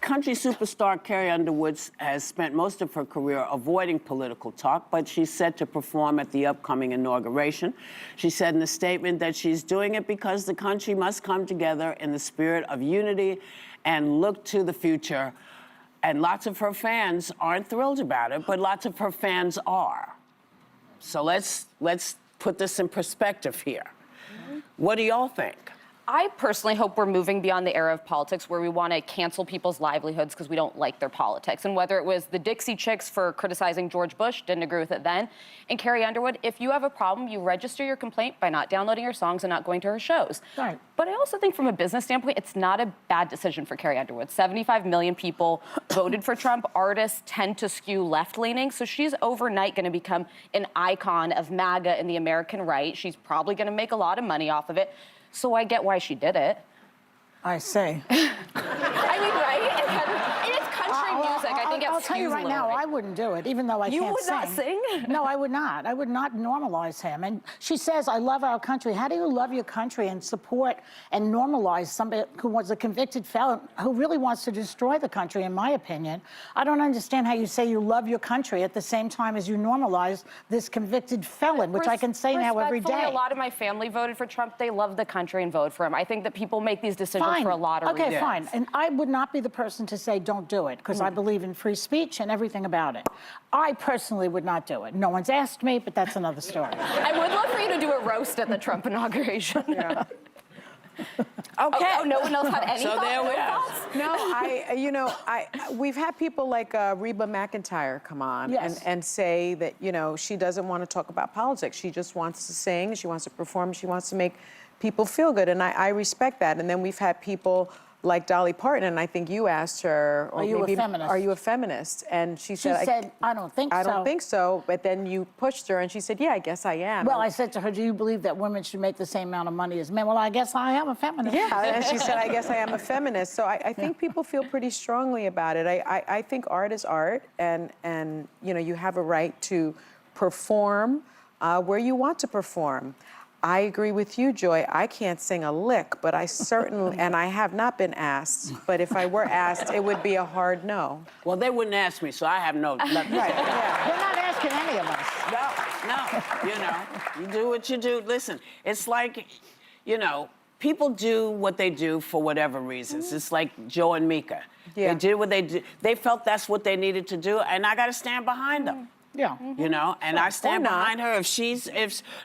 country superstar Carrie Underwood has spent most of her career avoiding political talk, but she's set to perform at the upcoming inauguration. She said in a statement that she's doing it because the country must come together in the spirit of unity and look to the future. And lots of her fans aren't thrilled about it, but lots of her fans are. So let's put this in perspective here. What do y'all think? I personally hope we're moving beyond the era of politics where we want to cancel people's livelihoods because we don't like their politics. And whether it was the Dixie Chicks for criticizing George Bush, didn't agree with it then, and Carrie Underwood, if you have a problem, you register your complaint by not downloading her songs and not going to her shows. Right. But I also think from a business standpoint, it's not a bad decision for Carrie Underwood. 75 million people voted for Trump. Artists tend to skew left-leaning, so she's overnight going to become an icon of MAGA and the American right. She's probably going to make a lot of money off of it. So I get why she did it. I say. I mean, right? It is country music. I think I'll tell you right now, I wouldn't do it, even though I can't sing. You would not sing? No, I would not. I would not normalize him. And she says, I love our country. How do you love your country and support and normalize somebody who was a convicted felon who really wants to destroy the country, in my opinion? I don't understand how you say you love your country at the same time as you normalize this convicted felon, which I can say now every day. A lot of my family voted for Trump. They love the country and vote for him. I think that people make these decisions for a lot of reasons. Okay, fine. And I would not be the person to say don't do it, because I believe in free speech and everything about it. I personally would not do it. No one's asked me, but that's another story. I would love for you to do a roast at the Trump inauguration. Yeah. Okay. Oh, no one else had any So thoughts? there we are. No, we've had people like Reba McEntire come on Yes. and say that, she doesn't want to talk about politics. She just wants to sing, she wants to perform, she wants to make people feel good. And I respect that. And then we've had people like Dolly Parton, and I think you asked her, or Are you a maybe, feminist? are you a feminist? And she She said, I don't think so. I don't think so. But then you pushed her, and she said, yeah, I guess I am. Well, I said to her, do you believe that women should make the same amount of money as men? Well, I guess I am a feminist. Yeah, and she said, I guess I am a feminist. So I think people feel pretty strongly about it. I think art is art, and you have a right to perform where you want to perform. I agree with you, Joy. I can't sing a lick, but I certainly, and I have not been asked, but if I were asked, it would be a hard no. Well, they wouldn't ask me, so I have nothing to say. Right, yeah. They're not asking any of us. No, you do what you do. Listen, it's like, people do what they do for whatever reasons. It's like Joe and Mika. Yeah. They did what they did. They felt that's what they needed to do, and I got to stand behind them. Yeah. And I stand behind her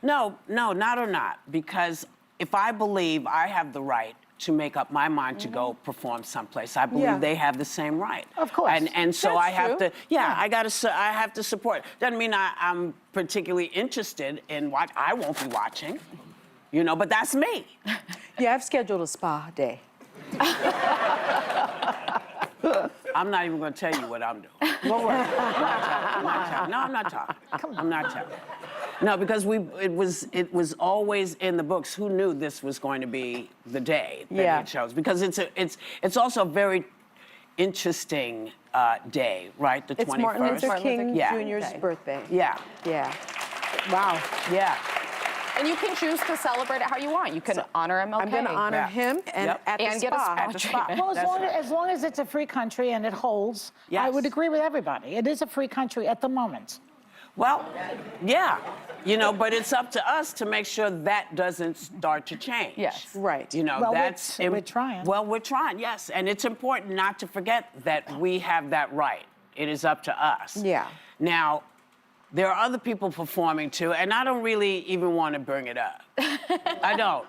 no, not or not, because if I believe I have the right to make up my mind to go perform someplace, I believe they have the same right. Of course. And so That's I have true. to, I have to support. Doesn't mean I'm particularly interested in what I won't be watching, but that's me. Yeah, I've scheduled a spa day. I'm not even going to tell you what I'm doing. Don't worry. I'm not talking. I'm not telling. No, because it was always in the books. Who knew this was going to be the day that it chose? Because it's also a very interesting day, right? The 21st. It's Martin Luther King Jr.'s birthday. Yeah. Yeah. Wow. Yeah. And you can choose to celebrate it how you want. You can honor MLK. I'm going to honor him and at the And get a spa. spa At the spa. treatment. Well, as long as it's a free country and it holds, I Yes. would agree with everybody. It is a free country at the moment. Well, yeah. But it's up to us to make sure that doesn't start to change. Yes. Right. Well, that's... we're trying. Well, we're trying, yes. And it's important not to forget that we have that right. It is up to us. Yeah. Now, there are other people performing too, and I don't really even want to bring it up. I don't.